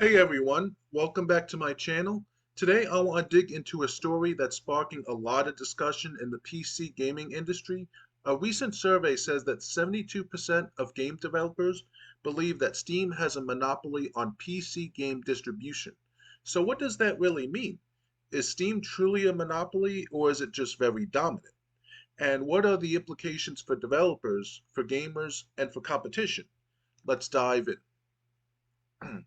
Hey everyone, welcome back to my channel. Today I want to dig into a story that's sparking a lot of discussion in the PC gaming industry. A recent survey says that 72% of game developers believe that Steam has a monopoly on PC game distribution. So what does that really mean? Is Steam truly a monopoly or is it just very dominant? And what are the implications for developers, for gamers, and for competition? Let's dive in.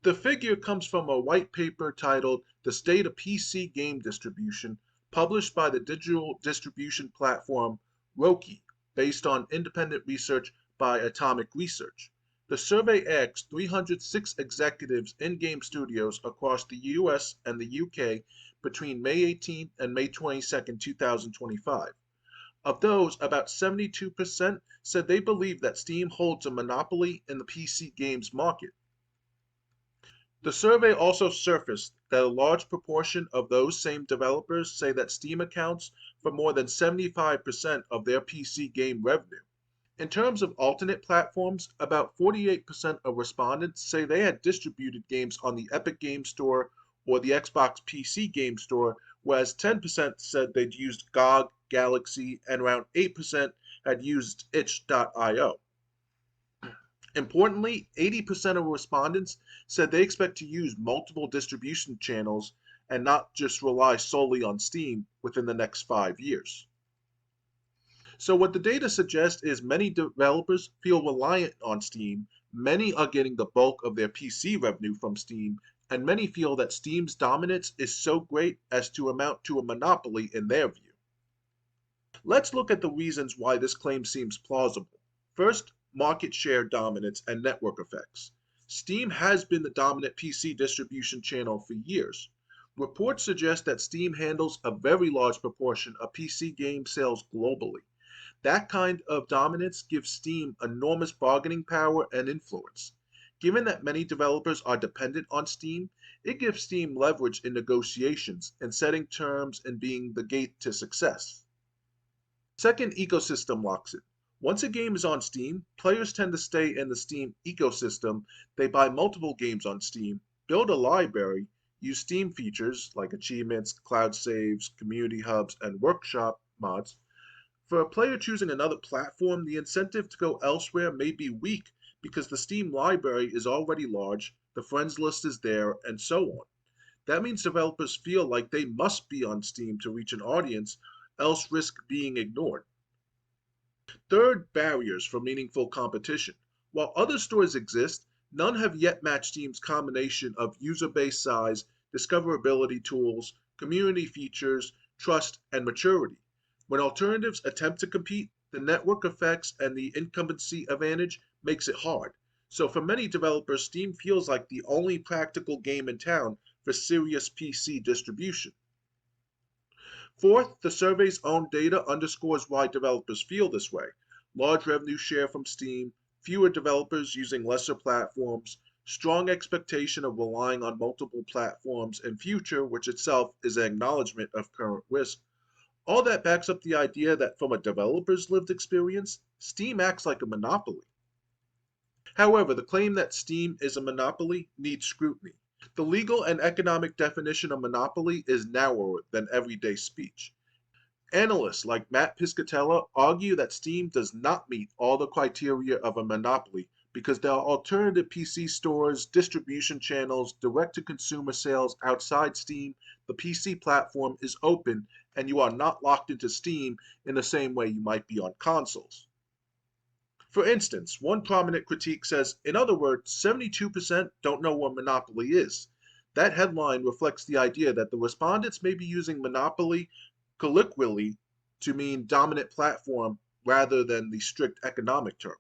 The figure comes from a white paper titled The State of PC Game Distribution, published by the digital distribution platform Roki, based on independent research by Atomic Research. The survey asked 306 executives in game studios across the US and the UK between May 18th and May 22nd, 2025. Of those, about 72% said they believe that Steam holds a monopoly in the PC games market. The survey also surfaced that a large proportion of those same developers say that Steam accounts for more than 75% of their PC game revenue. In terms of alternate platforms, about 48% of respondents say they had distributed games on the Epic Game Store or the Xbox PC Game Store, whereas 10% said they'd used GOG, Galaxy, and around 8% had used itch.io. Importantly, 80% of respondents said they expect to use multiple distribution channels and not just rely solely on Steam within the next 5 years. So, what the data suggests is many developers feel reliant on Steam, many are getting the bulk of their PC revenue from Steam, and many feel that Steam's dominance is so great as to amount to a monopoly in their view. Let's look at the reasons why this claim seems plausible. First, market share dominance and network effects. Steam has been the dominant PC distribution channel for years. Reports suggest that Steam handles a very large proportion of PC game sales globally. That kind of dominance gives Steam enormous bargaining power and influence. Given that many developers are dependent on Steam, it gives Steam leverage in negotiations and setting terms and being the gate to success. Second, ecosystem locks in. Once a game is on Steam, players tend to stay in the Steam ecosystem. They buy multiple games on Steam, build a library, use Steam features like achievements, cloud saves, community hubs, and workshop mods. For a player choosing another platform, the incentive to go elsewhere may be weak because the Steam library is already large, the friends list is there, and so on. That means developers feel like they must be on Steam to reach an audience, else risk being ignored. Third, barriers for meaningful competition. While other stores exist, none have yet matched Steam's combination of user base size, discoverability tools, community features, trust, and maturity. When alternatives attempt to compete, the network effects and the incumbency advantage makes it hard. So for many developers, Steam feels like the only practical game in town for serious PC distribution. Fourth, the survey's own data underscores why developers feel this way. Large revenue share from Steam, fewer developers using lesser platforms, strong expectation of relying on multiple platforms in future, which itself is an acknowledgement of current risk. All that backs up the idea that from a developer's lived experience, Steam acts like a monopoly. However, the claim that Steam is a monopoly needs scrutiny. The legal and economic definition of monopoly is narrower than everyday speech. Analysts like Matt Piscatella argue that Steam does not meet all the criteria of a monopoly because there are alternative PC stores, distribution channels, direct-to-consumer sales outside Steam, the PC platform is open, and you are not locked into Steam in the same way you might be on consoles. For instance, one prominent critique says, in other words, 72% don't know what monopoly is. That headline reflects the idea that the respondents may be using monopoly colloquially to mean dominant platform rather than the strict economic term.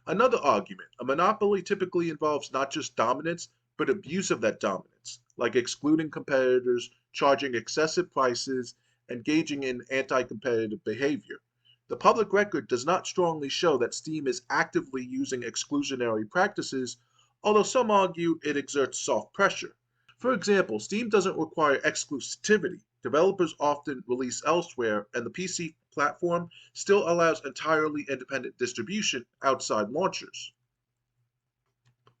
Another argument, a monopoly typically involves not just dominance, but abuse of that dominance, like excluding competitors, charging excessive prices, engaging in anti-competitive behavior. The public record does not strongly show that Steam is actively using exclusionary practices, although some argue it exerts soft pressure. For example, Steam doesn't require exclusivity. Developers often release elsewhere, and the PC platform still allows entirely independent distribution outside launchers.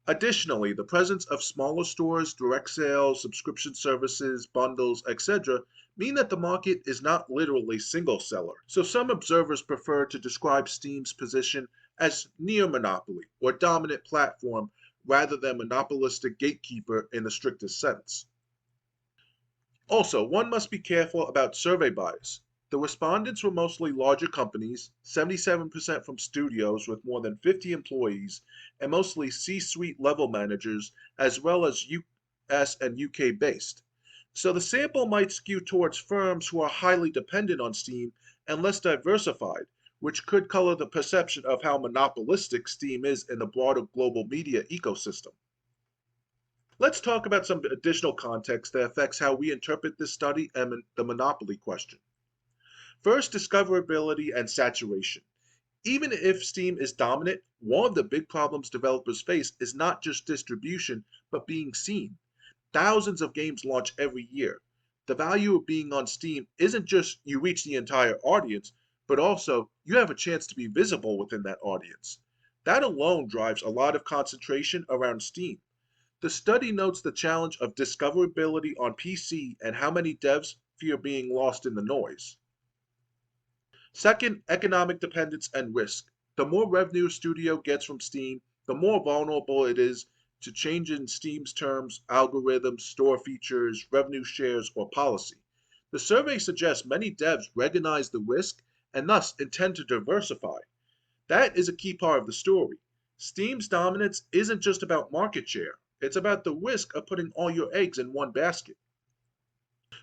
Additionally, the presence of smaller stores, direct sales, subscription services, bundles, etc., mean that the market is not literally single seller. So some observers prefer to describe Steam's position as near monopoly or dominant platform rather than monopolistic gatekeeper in the strictest sense. Also, one must be careful about survey bias. The respondents were mostly larger companies, 77% from studios with more than 50 employees, and mostly C suite level managers, as well as US and UK based. So the sample might skew towards firms who are highly dependent on Steam and less diversified, which could color the perception of how monopolistic Steam is in the broader global media ecosystem. Let's talk about some additional context that affects how we interpret this study and the monopoly question. First, discoverability and saturation. Even if Steam is dominant, one of the big problems developers face is not just distribution, but being seen. Thousands of games launch every year. The value of being on Steam isn't just you reach the entire audience, but also you have a chance to be visible within that audience. That alone drives a lot of concentration around Steam. The study notes the challenge of discoverability on PC and how many devs fear being lost in the noise. Second, economic dependence and risk. The more revenue a studio gets from Steam, the more vulnerable it is to change in Steam's terms, algorithms, store features, revenue shares, or policy. The survey suggests many devs recognize the risk and thus intend to diversify. That is a key part of the story. Steam's dominance isn't just about market share, it's about the risk of putting all your eggs in one basket.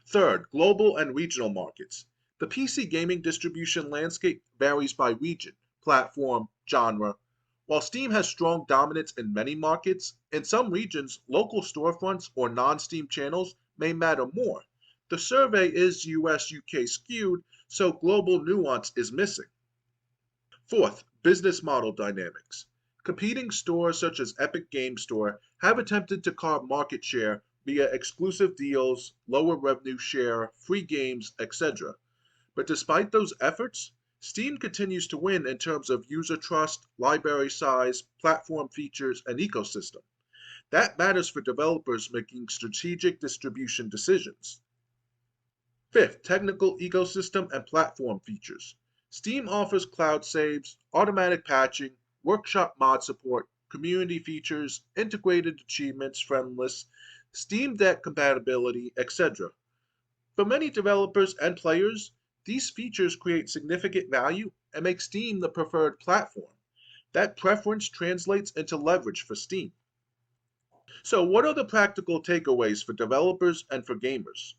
Third, global and regional markets. The PC gaming distribution landscape varies by region, platform, genre. While Steam has strong dominance in many markets, in some regions, local storefronts or non Steam channels may matter more. The survey is US UK skewed, so global nuance is missing. Fourth, business model dynamics. Competing stores such as Epic Game Store have attempted to carve market share via exclusive deals, lower revenue share, free games, etc. But despite those efforts, Steam continues to win in terms of user trust, library size, platform features, and ecosystem. That matters for developers making strategic distribution decisions. Fifth, technical ecosystem and platform features. Steam offers cloud saves, automatic patching, workshop mod support, community features, integrated achievements, friend lists, Steam Deck compatibility, etc. For many developers and players, these features create significant value and make Steam the preferred platform. That preference translates into leverage for Steam. So, what are the practical takeaways for developers and for gamers?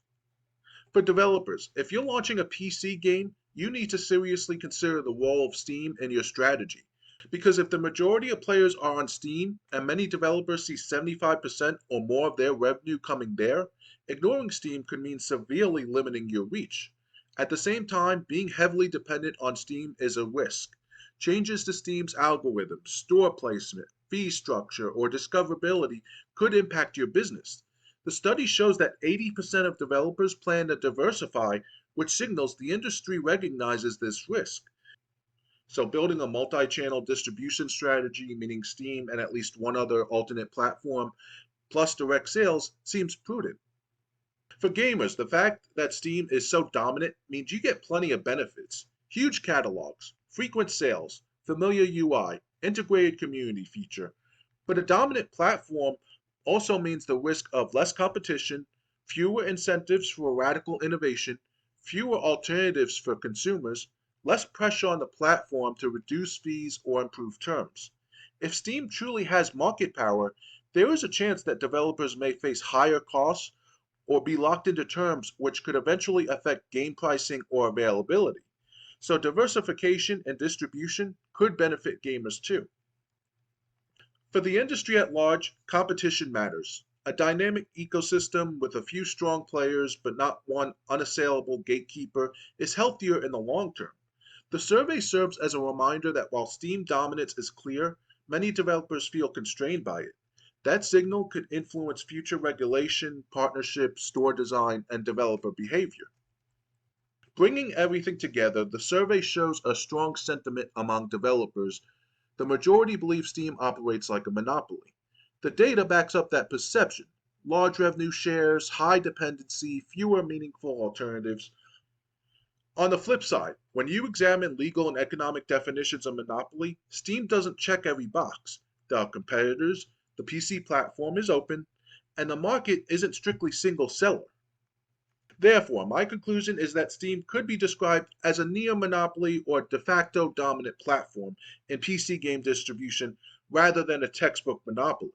For developers, if you're launching a PC game, you need to seriously consider the role of Steam in your strategy. Because if the majority of players are on Steam and many developers see 75% or more of their revenue coming there, ignoring Steam could mean severely limiting your reach. At the same time, being heavily dependent on Steam is a risk. Changes to Steam's algorithms, store placement, fee structure, or discoverability could impact your business. The study shows that 80% of developers plan to diversify, which signals the industry recognizes this risk. So building a multi-channel distribution strategy, meaning Steam and at least one other alternate platform, plus direct sales, seems prudent. For gamers, the fact that Steam is so dominant means you get plenty of benefits. Huge catalogs, frequent sales, familiar UI, integrated community feature. But a dominant platform also means the risk of less competition, fewer incentives for radical innovation, fewer alternatives for consumers, less pressure on the platform to reduce fees or improve terms. If Steam truly has market power, there is a chance that developers may face higher costs or be locked into terms which could eventually affect game pricing or availability. So diversification and distribution could benefit gamers too. For the industry at large, competition matters. A dynamic ecosystem with a few strong players but not one unassailable gatekeeper is healthier in the long term. The survey serves as a reminder that while Steam dominance is clear, many developers feel constrained by it. That signal could influence future regulation, partnership, store design, and developer behavior. Bringing everything together, the survey shows a strong sentiment among developers. The majority believe Steam operates like a monopoly. The data backs up that perception. Large revenue shares, high dependency, fewer meaningful alternatives. On the flip side, when you examine legal and economic definitions of monopoly, Steam doesn't check every box. There are competitors, the PC platform is open, and the market isn't strictly single seller. Therefore, my conclusion is that Steam could be described as a near monopoly or de facto dominant platform in PC game distribution rather than a textbook monopoly.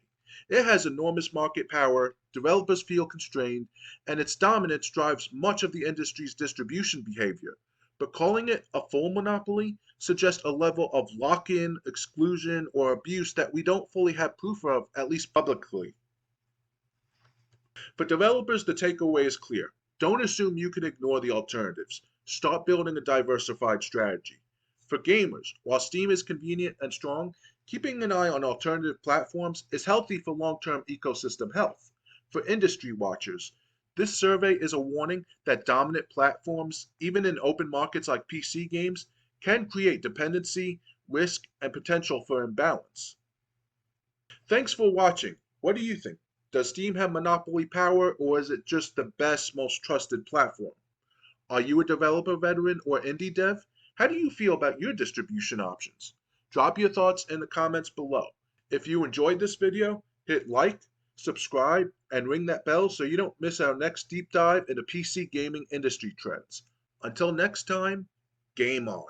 It has enormous market power, developers feel constrained, and its dominance drives much of the industry's distribution behavior. But calling it a full monopoly suggests a level of lock in, exclusion, or abuse that we don't fully have proof of, at least publicly. For developers, the takeaway is clear. Don't assume you can ignore the alternatives. Start building a diversified strategy. For gamers, while Steam is convenient and strong, keeping an eye on alternative platforms is healthy for long-term ecosystem health. For industry watchers, this survey is a warning that dominant platforms, even in open markets like PC games, can create dependency, risk, and potential for imbalance. Thanks for watching. What do you think? Does Steam have monopoly power, or is it just the best, most trusted platform? Are you a developer veteran or indie dev? How do you feel about your distribution options? Drop your thoughts in the comments below. If you enjoyed this video, hit like, subscribe, and ring that bell so you don't miss our next deep dive into PC gaming industry trends. Until next time, game on.